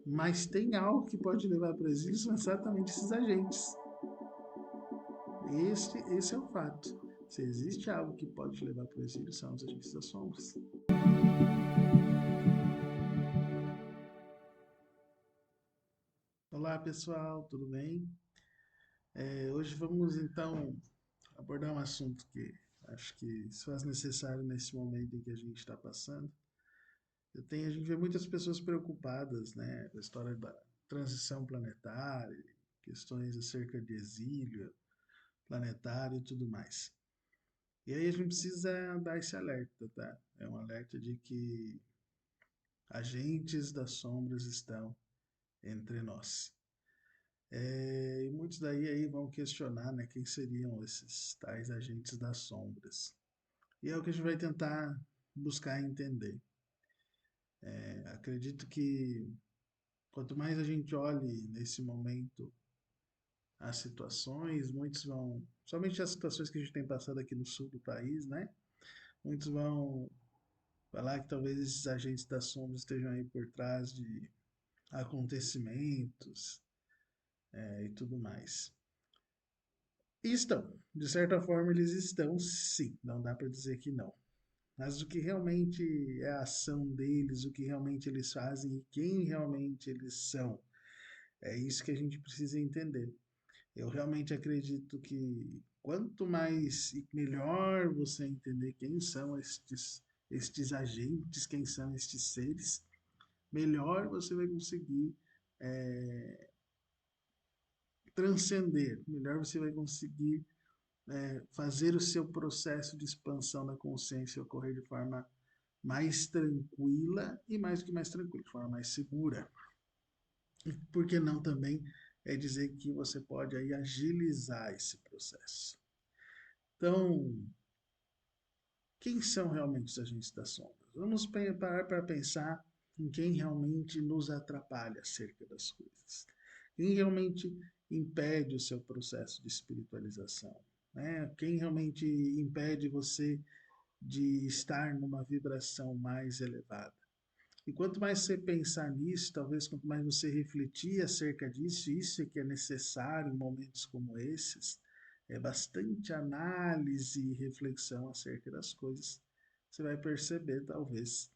Mas tem algo que pode levar para o exílio, são exatamente esses agentes. Esse é o fato. Se existe algo que pode levar para o exílio, são os agentes das sombras. Olá pessoal, tudo bem? Hoje vamos então abordar um assunto que acho que se faz necessário nesse momento em que a gente está passando. A gente vê muitas pessoas preocupadas, né, com a história da transição planetária, questões acerca de exílio planetário e tudo mais. E aí a gente precisa dar esse alerta, tá? É um alerta de que agentes das sombras estão entre nós. E muitos daí aí vão questionar, né, quem seriam esses tais agentes das sombras. E é o que a gente vai tentar buscar entender. Acredito que quanto mais a gente olhe nesse momento as situações, muitos vão, somente as situações que a gente tem passado aqui no sul do país, né? Muitos vão falar que talvez esses agentes das sombras estejam aí por trás de acontecimentos, e tudo mais. E estão, de certa forma eles estão sim, não dá para dizer que não. Mas o que realmente é a ação deles, o que realmente eles fazem e quem realmente eles são, é isso que a gente precisa entender. Eu realmente acredito que quanto mais e melhor você entender quem são estes agentes, quem são estes seres, melhor você vai conseguir é, transcender, melhor você vai conseguir fazer o seu processo de expansão da consciência ocorrer de forma mais tranquila e mais do que mais tranquila, de forma mais segura. E por que não também é dizer que você pode aí agilizar esse processo. Então, quem são realmente os agentes das sombras? Vamos parar para pensar em quem realmente nos atrapalha acerca das coisas. Quem realmente impede o seu processo de espiritualização, né? Quem realmente impede você de estar numa vibração mais elevada. E quanto mais você pensar nisso, talvez quanto mais você refletir acerca disso, isso é que é necessário em momentos como esses, é bastante análise e reflexão acerca das coisas, você vai perceber talvez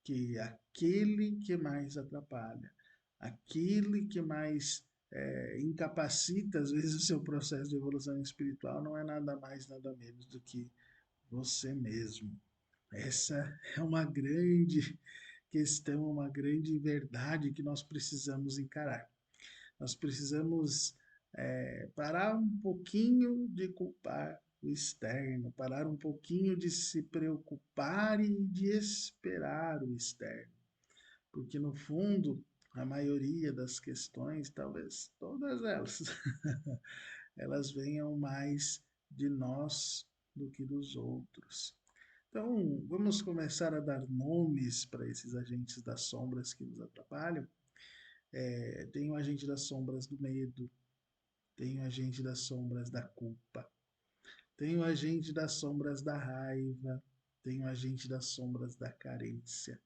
que aquele que mais atrapalha, aquele que mais incapacita às vezes o seu processo de evolução espiritual não é nada mais, nada menos do que você mesmo. Essa é uma grande questão, uma grande verdade que nós precisamos encarar. Nós precisamos parar um pouquinho de culpar o externo, parar um pouquinho de se preocupar e de esperar o externo. Porque, no fundo, a maioria das questões, talvez todas elas, elas venham mais de nós do que dos outros. Então, vamos começar a dar nomes para esses agentes das sombras que nos atrapalham. Tem o agente das sombras do medo, tem o agente das sombras da culpa, tem o agente das sombras da raiva, tem o agente das sombras da carência.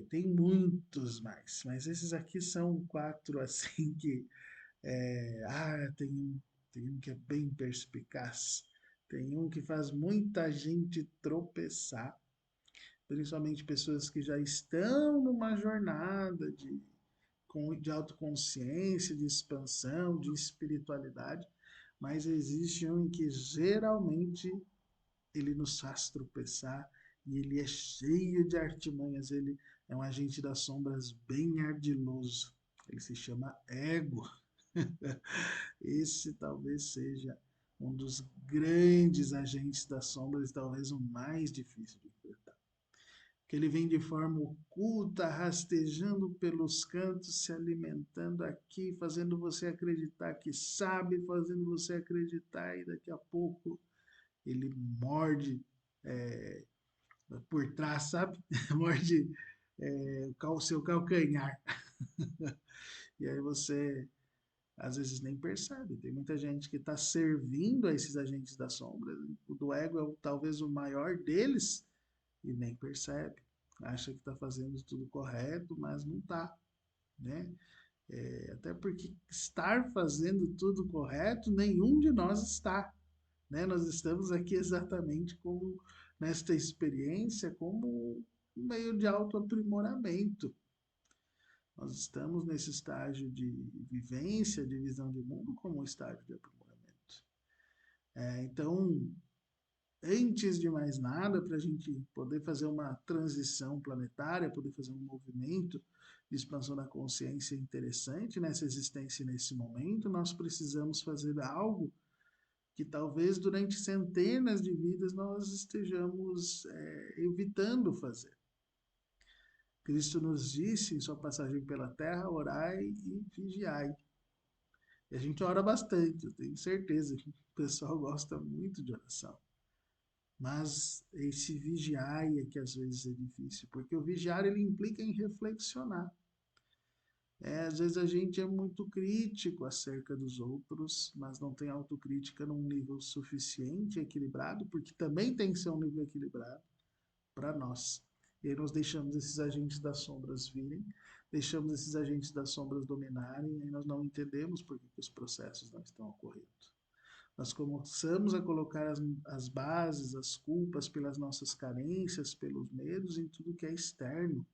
Tem muitos mais, mas esses aqui são quatro assim que tem um que é bem perspicaz, tem um que faz muita gente tropeçar, principalmente pessoas que já estão numa jornada de autoconsciência, de expansão, de espiritualidade, mas existe um em que geralmente ele nos faz tropeçar e ele é cheio de artimanhas, ele é um agente das sombras bem ardiloso. Ele se chama ego. Esse talvez seja um dos grandes agentes das sombras e talvez o mais difícil de enfrentar. Que ele vem de forma oculta, rastejando pelos cantos, se alimentando aqui, fazendo você acreditar que sabe, fazendo você acreditar, e daqui a pouco ele morde é, por trás, sabe? Morde o seu calcanhar. E aí você às vezes nem percebe. Tem muita gente que está servindo a esses agentes da sombra. O do ego é talvez o maior deles e nem percebe. acha que está fazendo tudo correto, mas não está, né? Até porque estar fazendo tudo correto, nenhum de nós está, né? Nós estamos aqui exatamente como nesta experiência, como um meio de autoaprimoramento. Nós estamos nesse estágio de vivência, de visão de mundo, como um estágio de aprimoramento. Então, antes de mais nada, para a gente poder fazer uma transição planetária, poder fazer um movimento de expansão da consciência interessante nessa existência e nesse momento, nós precisamos fazer algo que talvez durante centenas de vidas nós estejamos evitando fazer. Cristo nos disse em sua passagem pela terra, orai e vigiai. E a gente ora bastante, eu tenho certeza que o pessoal gosta muito de oração. Mas esse vigiar é que às vezes é difícil, porque o vigiar ele implica em reflexionar. Às vezes a gente é muito crítico acerca dos outros, mas não tem autocrítica num nível suficiente, equilibrado, porque também tem que ser um nível equilibrado para nós. E aí nós deixamos esses agentes das sombras virem, deixamos esses agentes das sombras dominarem, e aí nós não entendemos por que os processos não estão ocorrendo. Nós começamos a colocar as bases, as culpas pelas nossas carências, pelos medos, em tudo que é externo.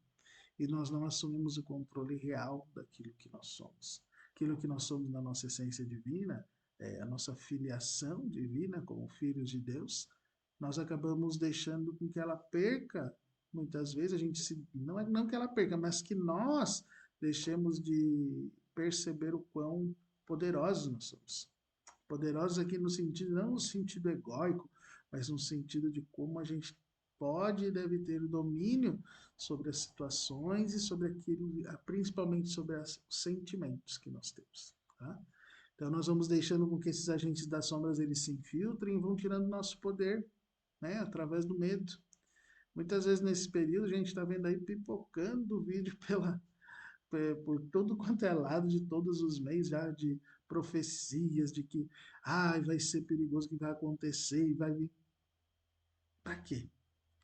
E nós não assumimos o controle real daquilo que nós somos. Aquilo que nós somos na nossa essência divina, a nossa filiação divina como filhos de Deus, nós acabamos deixando com que ela perca, muitas vezes, a gente se, não é não que ela perca, mas que nós deixemos de perceber o quão poderosos nós somos. Poderosos aqui no sentido, não no sentido egóico, mas no sentido de como a gente pode e deve ter o domínio sobre as situações e sobre aquilo, principalmente sobre os sentimentos que nós temos. Tá? Então nós vamos deixando com que esses agentes das sombras eles se infiltrem e vão tirando nosso poder, né, através do medo. Muitas vezes nesse período a gente está vendo aí pipocando o vídeo por todo quanto é lado, de todos os meios, já de profecias, de que vai ser perigoso, o que vai acontecer, e vai vir. Para quê?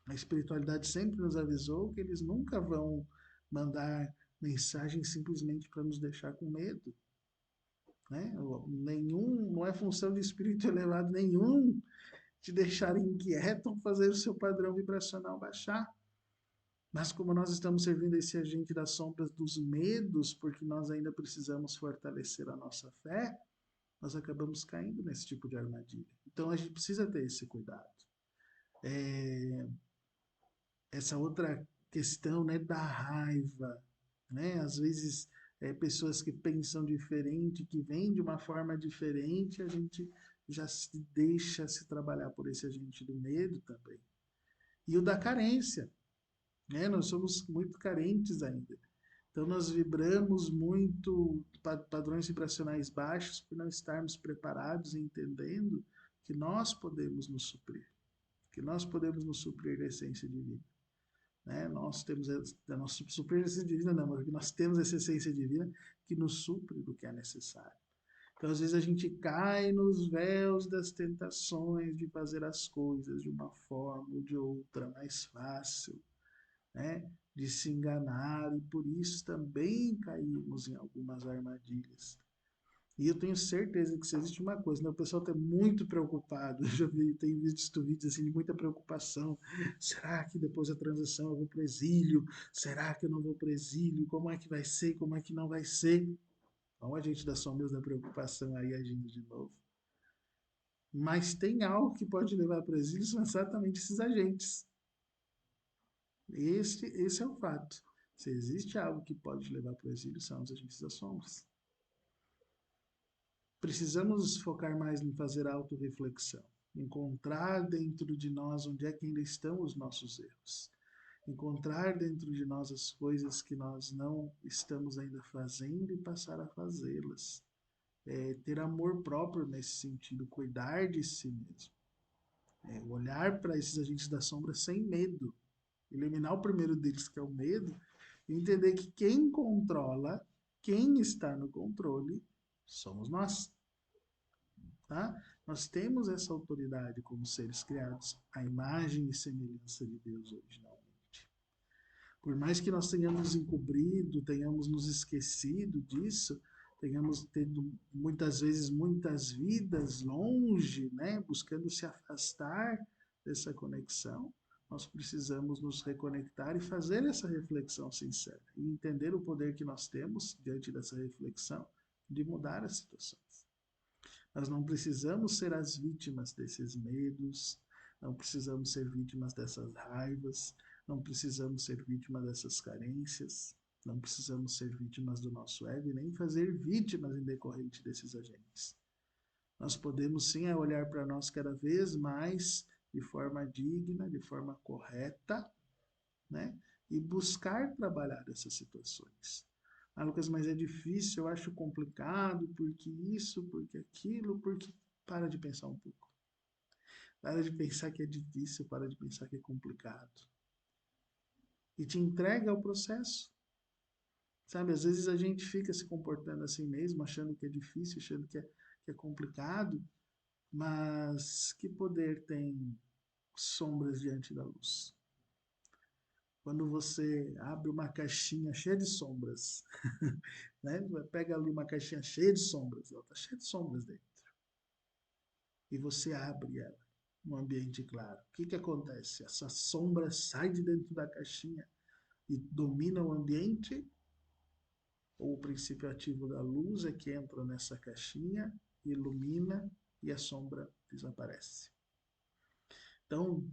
A espiritualidade sempre nos avisou que eles nunca vão mandar mensagens simplesmente para nos deixar com medo. Né? Não é função de espírito elevado nenhum te deixar inquieto ou fazer o seu padrão vibracional baixar. Mas como nós estamos servindo esse agente das sombras dos medos, porque nós ainda precisamos fortalecer a nossa fé, nós acabamos caindo nesse tipo de armadilha. Então a gente precisa ter esse cuidado. Essa outra questão, né, da raiva, né? Às vezes pessoas que pensam diferente, que vêm de uma forma diferente, a gente já se deixa se trabalhar por esse agente do medo também. E o da carência, né? Nós somos muito carentes ainda. Então, nós vibramos muito padrões vibracionais baixos por não estarmos preparados e entendendo que nós podemos nos suprir, que nós podemos nos suprir da essência divina. Né? Nós temos a nossa suprir da essência divina, não, mas nós temos essa essência divina que nos supre do que é necessário. Então, às vezes, a gente cai nos véus das tentações de fazer as coisas de uma forma ou de outra mais fácil, né? De se enganar, e por isso também caímos em algumas armadilhas. E eu tenho certeza que se existe uma coisa, né? O pessoal está muito preocupado, eu já tenho visto vídeos assim de muita preocupação. Será que depois da transição eu vou para o exílio? Será que eu não vou para o exílio? Como é que vai ser? Como é que não vai ser? Olha a gente das sombras da preocupação aí agindo de novo. Mas tem algo que pode levar para o exílio, são exatamente esses agentes. Esse é o fato. Se existe algo que pode levar para o exílio, são os agentes das sombras. Precisamos focar mais em fazer autorreflexão, encontrar dentro de nós onde é que ainda estão os nossos erros, encontrar dentro de nós as coisas que nós não estamos ainda fazendo e passar a fazê-las. Ter amor próprio nesse sentido, cuidar de si mesmo. Olhar para esses agentes da sombra sem medo, eliminar o primeiro deles, que é o medo, e entender que quem controla, quem está no controle, somos nós. Tá? Nós temos essa autoridade como seres criados à imagem e semelhança de Deus originalmente. Por mais que nós tenhamos encobrido, tenhamos nos esquecido disso, tenhamos tido muitas vezes muitas vidas longe, né, buscando se afastar dessa conexão, nós precisamos nos reconectar e fazer essa reflexão sincera e entender o poder que nós temos diante dessa reflexão de mudar as situações. Nós não precisamos ser as vítimas desses medos, não precisamos ser vítimas dessas raivas, não precisamos ser vítimas dessas carências, não precisamos ser vítimas do nosso ego e nem fazer vítimas em decorrente desses agentes. Nós podemos sim olhar para nós cada vez mais de forma digna, de forma correta, né? E buscar trabalhar essas situações. Ah, Lucas, mas é difícil, eu acho complicado, porque isso, porque aquilo, porque... Para de pensar um pouco. Para de pensar que é difícil, para de pensar que é complicado. E te entrega ao processo. Sabe, às vezes a gente fica se comportando assim mesmo, achando que é difícil, achando que é complicado, mas que poder tem sombras diante da luz? Quando você abre uma caixinha cheia de sombras, né? Pega ali uma caixinha cheia de sombras, ela está cheia de sombras dentro, e você abre ela num ambiente claro. O que acontece? Essa sombra sai de dentro da caixinha e domina o ambiente, ou o princípio ativo da luz é que entra nessa caixinha, ilumina e a sombra desaparece. Então,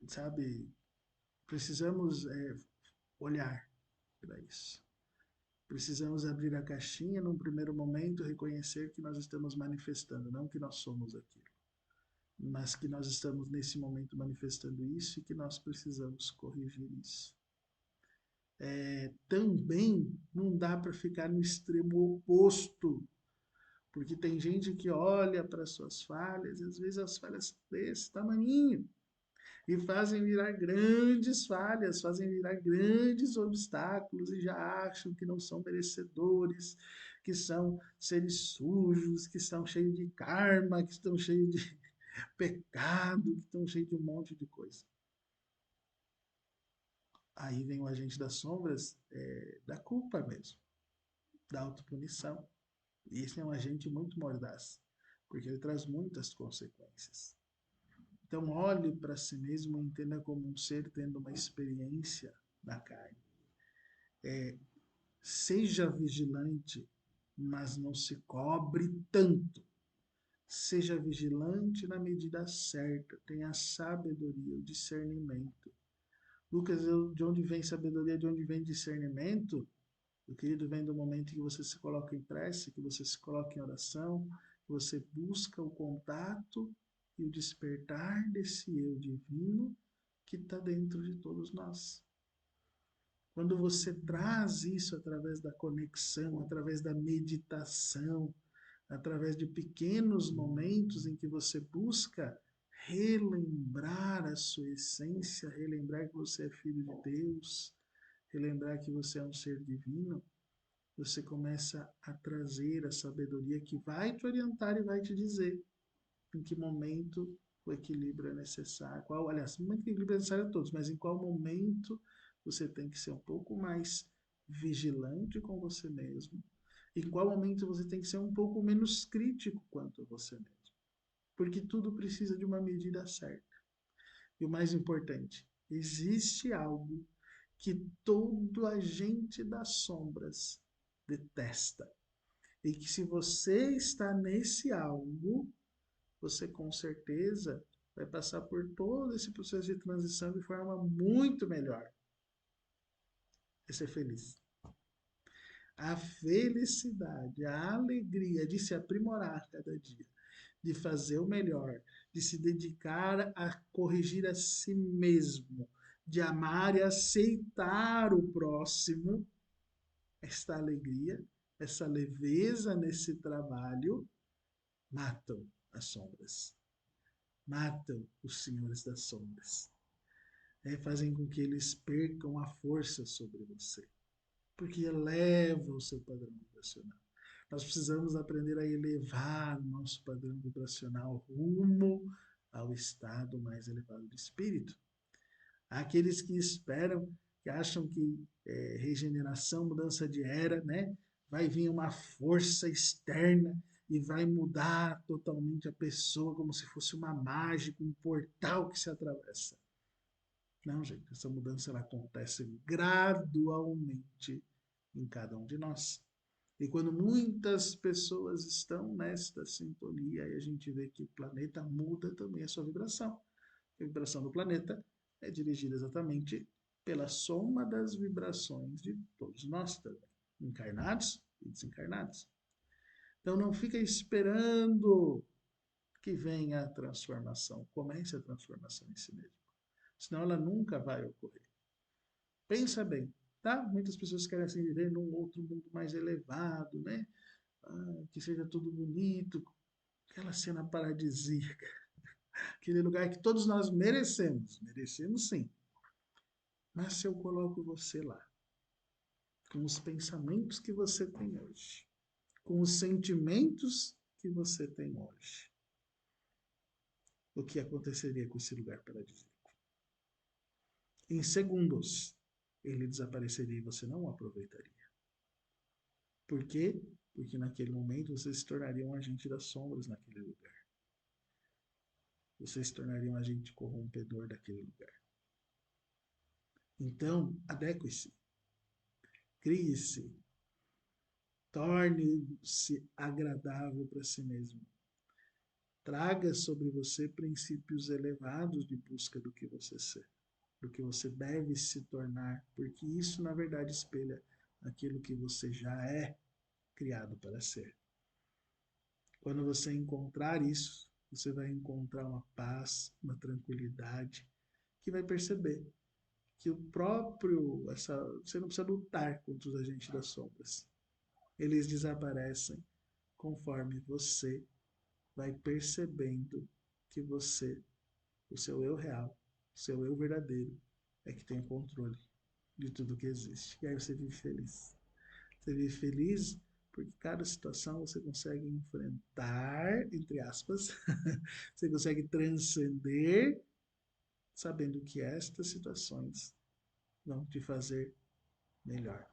sabe, precisamos olhar para isso. Precisamos abrir a caixinha num primeiro momento, reconhecer que nós estamos manifestando, não que nós somos aquilo, mas que nós estamos nesse momento manifestando isso e que nós precisamos corrigir isso. Também não dá para ficar no extremo oposto, porque tem gente que olha para suas falhas, e às vezes as falhas são desse tamanho, e fazem virar grandes falhas, fazem virar grandes obstáculos e já acham que não são merecedores, que são seres sujos, que estão cheios de karma, que estão cheios de pecado, que estão cheios de um monte de coisa. Aí vem o agente das sombras, da culpa mesmo, da autopunição. E esse é um agente muito mordaz, porque ele traz muitas consequências. Então, olhe para si mesmo e entenda como um ser tendo uma experiência na carne. Seja vigilante, mas não se cobre tanto. Seja vigilante na medida certa, tenha sabedoria, o discernimento. Lucas, de onde vem sabedoria, de onde vem discernimento? O querido, vem do momento que você se coloca em prece, que você se coloca em oração, que você busca o contato e o despertar desse eu divino que está dentro de todos nós. Quando você traz isso através da conexão, através da meditação, através de pequenos momentos em que você busca relembrar a sua essência, relembrar que você é filho de Deus, relembrar que você é um ser divino, você começa a trazer a sabedoria que vai te orientar e vai te dizer em que momento o equilíbrio é necessário. Qual, aliás, o equilíbrio é necessário a todos, mas em qual momento você tem que ser um pouco mais vigilante com você mesmo, em qual momento você tem que ser um pouco menos crítico quanto a você mesmo. Porque tudo precisa de uma medida certa. E o mais importante, existe algo que todo agente das sombras detesta. E que se você está nesse algo, você com certeza vai passar por todo esse processo de transição de forma muito melhor. É ser feliz. A felicidade, a alegria de se aprimorar cada dia, de fazer o melhor, de se dedicar a corrigir a si mesmo, de amar e aceitar o próximo, esta alegria, essa leveza nesse trabalho, matam as sombras, matam os senhores das sombras, fazem com que eles percam a força sobre você, porque eleva o seu padrão vibracional. Nós precisamos aprender a elevar o nosso padrão vibracional rumo ao estado mais elevado de espírito. Há aqueles que esperam que que acham que regeneração, mudança de era, né? Vai vir uma força externa e vai mudar totalmente a pessoa como se fosse uma mágica, um portal que se atravessa. Não, gente, essa mudança ela acontece gradualmente em cada um de nós. E quando muitas pessoas estão nesta sintonia, aí a gente vê que o planeta muda também a sua vibração. A vibração do planeta é dirigida exatamente pela soma das vibrações de todos nós também, encarnados e desencarnados. Então não fica esperando que venha a transformação. Comece a transformação em si mesmo. Senão ela nunca vai ocorrer. Pensa bem, tá? Muitas pessoas querem assim, viver num outro mundo mais elevado, né? Que seja tudo bonito, aquela cena paradisíaca, aquele lugar que todos nós merecemos. Merecemos sim. Mas se eu coloco você lá, com os pensamentos que você tem hoje, com os sentimentos que você tem hoje, o que aconteceria com esse lugar paradisíaco? Em segundos, ele desapareceria e você não o aproveitaria. Por quê? Porque naquele momento você se tornaria um agente das sombras naquele lugar. Você se tornaria um agente corrompedor daquele lugar. Então, adeque-se, crie-se, torne-se agradável para si mesmo. Traga sobre você princípios elevados de busca do que você ser, do que você deve se tornar, porque isso, na verdade, espelha aquilo que você já é criado para ser. Quando você encontrar isso, você vai encontrar uma paz, uma tranquilidade, que vai perceber que o próprio, você não precisa lutar contra os agentes das sombras. Eles desaparecem conforme você vai percebendo que você, o seu eu real, o seu eu verdadeiro, é que tem o controle de tudo que existe. E aí você vive feliz. Você vive feliz porque cada situação você consegue enfrentar, entre aspas, você consegue transcender, sabendo que estas situações vão te fazer melhor.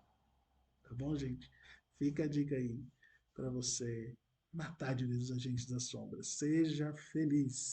Tá bom, gente? Fica a dica aí para você matar de vez os agentes das sombras. Seja feliz.